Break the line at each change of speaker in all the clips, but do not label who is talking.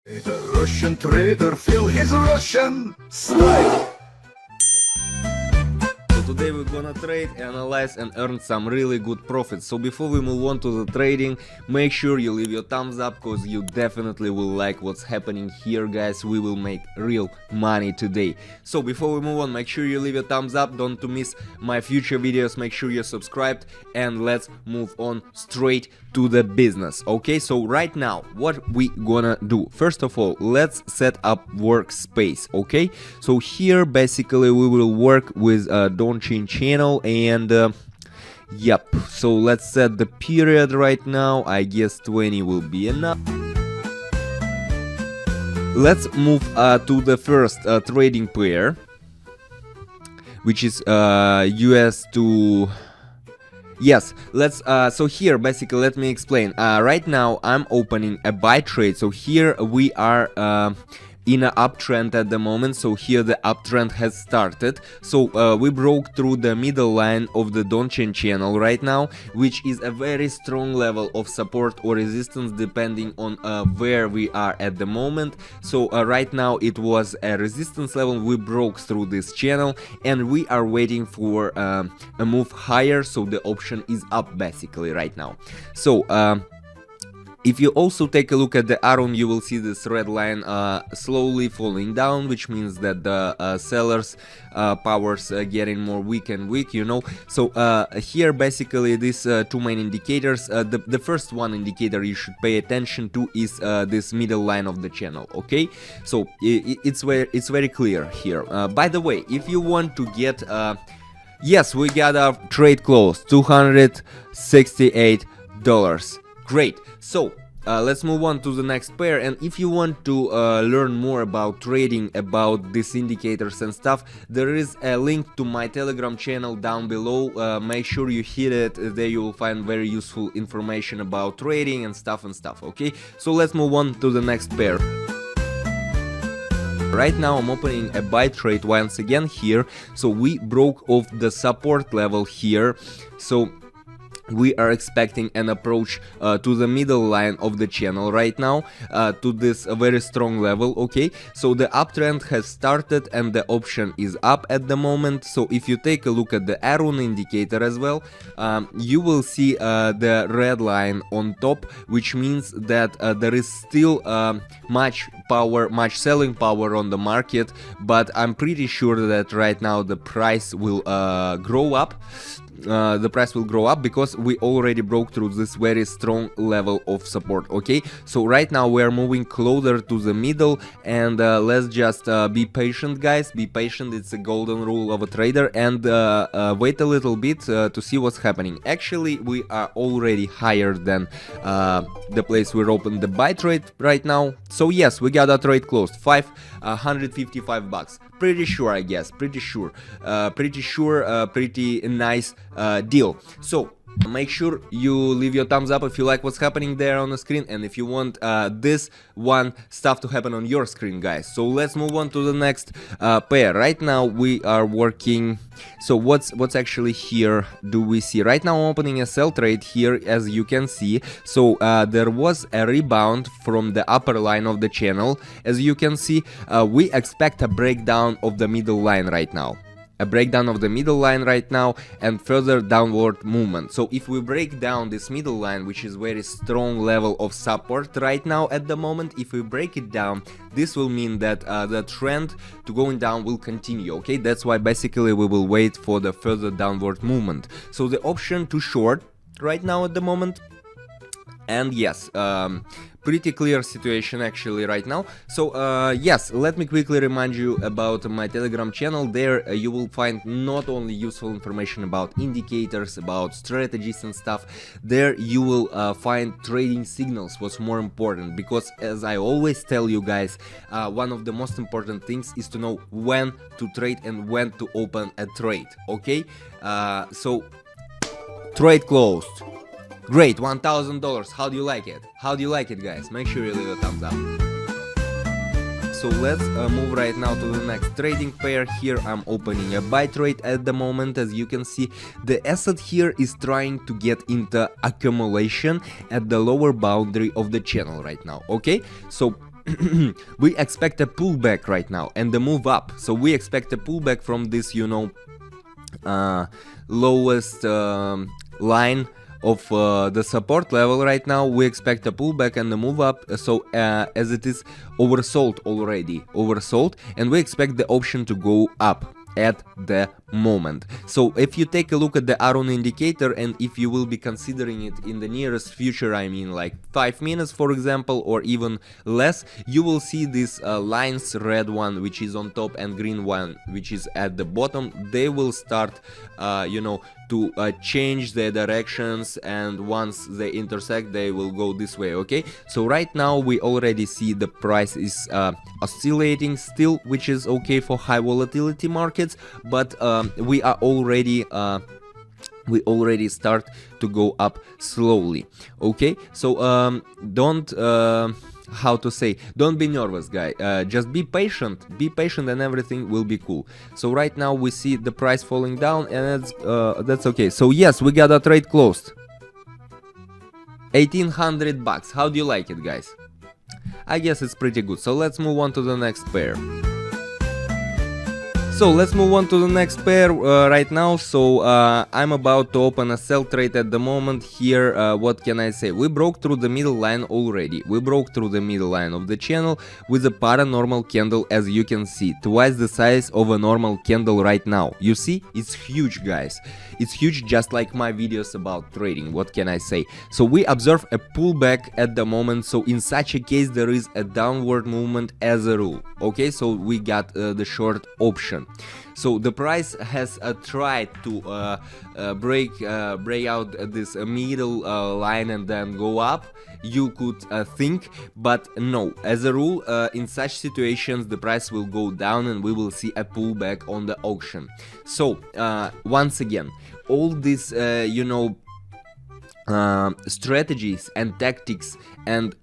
The Russian trader feel his Russian style.
So today we're gonna trade, analyze and earn some really good profits. So before we move on to the trading, make sure you leave your thumbs up, cause you definitely will like what's happening here, guys. We will make real money today. So before we move on, make sure you leave your thumbs up, don't to miss my future videos, make sure you're subscribed, and let's move on straight to the business. Okay, so right now what we gonna do? First of all, let's set up workspace. Okay, so here basically we will work with Donchain channel, and yep, so let's set the period right now. I guess 20 will be enough. Let's move to the first trading pair, which is US to... Yes, let's so here basically let me explain. Right now I'm opening a buy trade, so here we are in an uptrend at the moment. So here the uptrend has started. So we broke through the middle line of the Donchain channel right now, which is a very strong level of support or resistance depending on where we are at the moment. So right now it was a resistance level. We broke through this channel and we are waiting for a move higher, so the option is up basically right now. So if you also take a look at the Aron, you will see this red line slowly falling down, which means that the sellers powers getting more weak and weak, you know. So here basically these two main indicators, the first one indicator you should pay attention to is this middle line of the channel. Okay, so it's very clear here. By the way, if you want to get yes, we got our trade close, $268. Great. So let's move on to the next pair, and if you want to learn more about trading, about these indicators and stuff, there is a link to my Telegram channel down below. Make sure you hit it. There you will find very useful information about trading and stuff. Okay, so let's move on to the next pair. Right now I'm opening a buy trade once again here. So we broke off the support level here, so we are expecting an approach to the middle line of the channel right now, to this very strong level. Okay, so the uptrend has started and the option is up at the moment. So if you take a look at the Aron indicator as well, you will see the red line on top, which means that there is still much selling power on the market, but I'm pretty sure that right now the price will grow up. The price will grow up because we already broke through this very strong level of support. Okay, so right now we are moving closer to the middle, and let's just be patient, guys. Be patient, it's a golden rule of a trader, and wait a little bit to see what's happening. Actually, we are already higher than the place we opened the buy trade right now. So yes, we got a trade closed, $555. Pretty sure, I guess, pretty nice deal. So make sure you leave your thumbs up if you like what's happening there on the screen, and if you want this one stuff to happen on your screen, guys. So let's move on to the next pair. Right now we are working. So what's actually here do we see? Right now I'm opening a sell trade here, as you can see. So there was a rebound from the upper line of the channel. As you can see, we expect a breakdown of the middle line right now. And further downward movement. So if we break down this middle line, which is very strong level of support right now at the moment, if we break it down, this will mean that the trend to going down will continue. Okay, that's why basically we will wait for the further downward movement. So the option to short right now at the moment, and yes, pretty clear situation actually right now. So yes, let me quickly remind you about my Telegram channel. There you will find not only useful information about indicators, about strategies and stuff. There you will find trading signals, what's more important, because as I always tell you guys, one of the most important things is to know when to trade and when to open a trade. Okay, so trade closed. Great, $1,000. How do you like it? How do you like it, guys? Make sure you leave a thumbs up. So let's move right now to the next trading pair. Here I'm opening a buy trade at the moment. As you can see, the asset here is trying to get into accumulation at the lower boundary of the channel right now. Okay, so we expect a pullback right now and the move up. So we expect a pullback from this, you know, lowest line of the support level. Right now we expect a pullback and a move up, so as it is oversold already, and we expect the option to go up at the moment. So if you take a look at the Aron indicator, and if you will be considering it in the nearest future, I mean like 5 minutes for example, or even less, you will see these lines, red one which is on top and green one which is at the bottom. They will start you know, to change their directions, and once they intersect they will go this way. Okay, so right now we already see the price is oscillating still, which is okay for high volatility markets, but we already start to go up slowly. Okay, so don't how to say, don't be nervous, guy, just be patient and everything will be cool. So right now we see the price falling down, and that's okay. So yes, we got a trade closed, $1,800. How do you like it, guys? I guess it's pretty good. So let's move on to the next pair. So let's move on to the next pair right now. So I'm about to open a sell trade at the moment here. What can I say? We broke through the middle line already. We broke through the middle line of the channel with a paranormal candle, as you can see, twice the size of a normal candle right now. You see, it's huge, guys. It's huge, just like my videos about trading. What can I say? So we observe a pullback at the moment. So in such a case, there is a downward movement as a rule. Okay, so we got the short option. So the price has tried to break out this middle line and then go up, you could think, but no, as a rule, in such situations the price will go down and we will see a pullback on the auction. So once again, all these you know, strategies and tactics and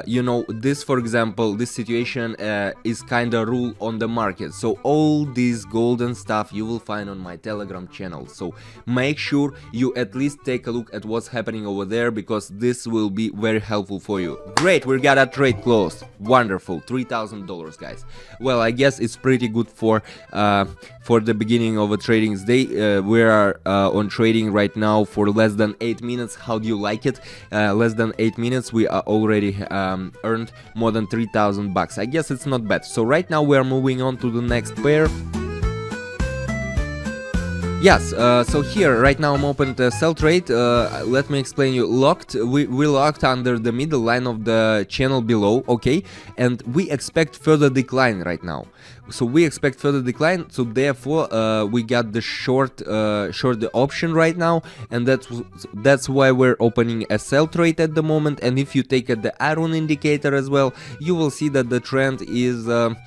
you know, this, for example, this situation is kind of rule on the market. So all this golden stuff you will find on my Telegram channel, so make sure you at least take a look at what's happening over there, because this will be very helpful for you. Great, we got a trade closed, wonderful, $3,000, guys. Well, I guess it's pretty good for the beginning of a trading day. We are on trading right now for less than 8 minutes. How do you like it? Less than 8 minutes, we are already earned more than $3,000. I guess it's not bad. So right now we are moving on to the next pair. Yes, so here right now I'm open to sell trade. Let me explain you. We locked under the middle line of the channel below, okay, and we expect further decline right now. So we expect further decline, so therefore we got the short the option right now, and that's why we're opening a sell trade at the moment. And if you take the Aron indicator as well, you will see that the trend is going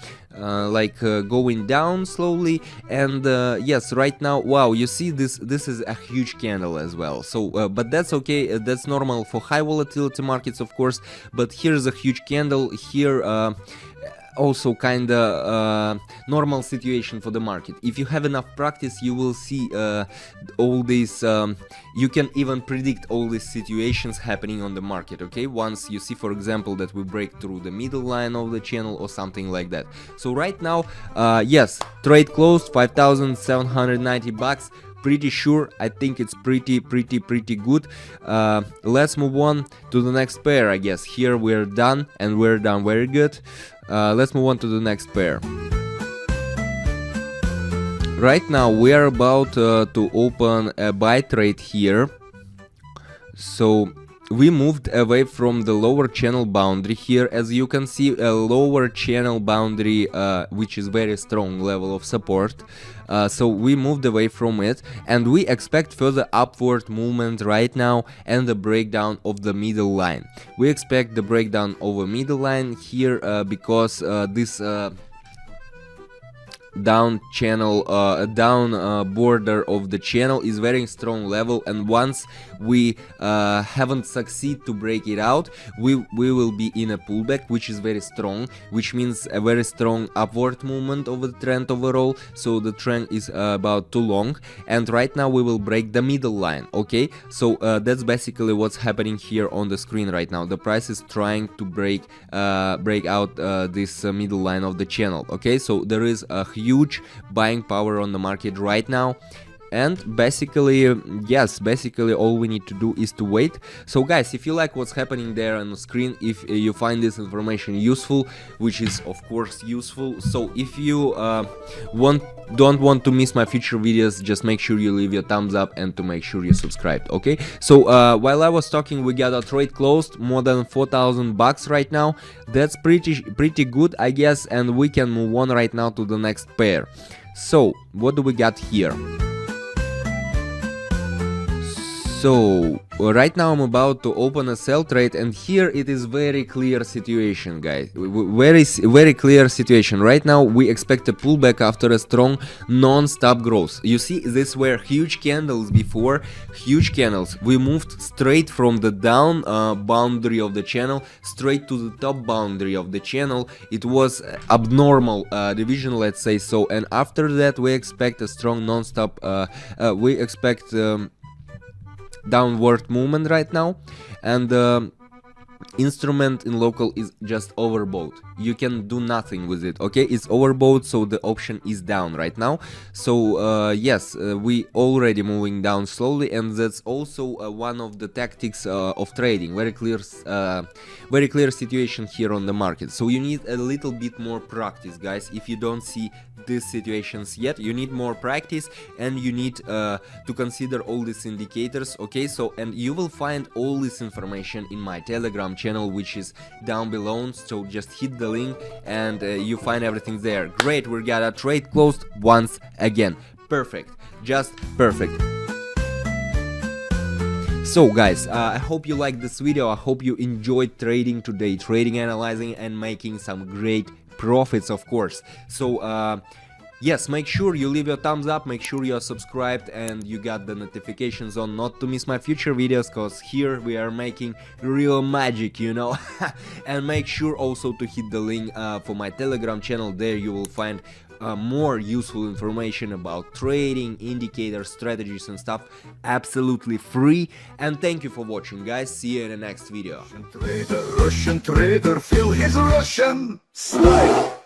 down slowly. And yes, right now, wow, you see this is a huge candle as well. So but that's okay, that's normal for high volatility markets, of course. But here's a huge candle here, also kind of normal situation for the market. If you have enough practice, you will see all these, you can even predict all these situations happening on the market, okay, once you see, for example, that we break through the middle line of the channel or something like that. So right now, yes, trade closed, $5,790. Pretty sure, I think it's pretty good. Let's move on to the next pair. I guess here we're done, and we're done very good. Let's move on to the next pair. Right now we are about to open a buy trade here. So we moved away from the lower channel boundary here. As you can see, a lower channel boundary, which is very strong level of support. So we moved away from it, and we expect further upward movement right now and the breakdown of the middle line. We expect the breakdown of a middle line here because this down channel, down border of the channel is very strong level, and once we haven't succeed to break it out, we will be in a pullback, which is very strong, which means a very strong upward movement of the trend overall. So the trend is about too long, and right now we will break the middle line. Okay, so that's basically what's happening here on the screen right now. The price is trying to break out this middle line of the channel. Okay, so there is a huge buying power on the market right now. And basically, yes, basically all we need to do is to wait. So guys, if you like what's happening there on the screen, if you find this information useful, which is of course useful, so if you don't want to miss my future videos, just make sure you leave your thumbs up and to make sure you subscribed. Okay, so while I was talking, we got a trade closed, more than 4,000 bucks right now. That's pretty good, I guess, and we can move on right now to the next pair. So what do we got here? So right now I'm about to open a sell trade, and here it is very clear situation, guys. Very clear situation. Right now we expect a pullback after a strong non-stop growth. You see, these were huge candles before, huge candles. We moved straight from the down boundary of the channel straight to the top boundary of the channel. It was abnormal division, let's say so, and after that we expect a strong non-stop. We expect downward movement right now, and instrument in local is just overbought. You can do nothing with it. Okay, it's overbought, so the option is down right now. So yes, we already moving down slowly, and that's also one of the tactics of trading. Very clear situation here on the market. So you need a little bit more practice, guys. If you don't see these situations yet, you need more practice, and you need to consider all these indicators. Okay, so and you will find all this information in my Telegram channel, which is down below. So just hit the link and you find everything there. Great, we got a trade closed once again. Perfect, just perfect. So guys, I hope you liked this video. I hope you enjoyed trading today, trading, analyzing, and making some great profits, of course. So yes, make sure you leave your thumbs up, make sure you're subscribed and you got the notifications on, not to miss my future videos, because here we are making real magic, you know. And make sure also to hit the link for my Telegram channel. There you will find more useful information about trading, indicators, strategies and stuff, absolutely free. And thank you for watching, guys. See you in the next video.
Russian trader, feel his Russian style.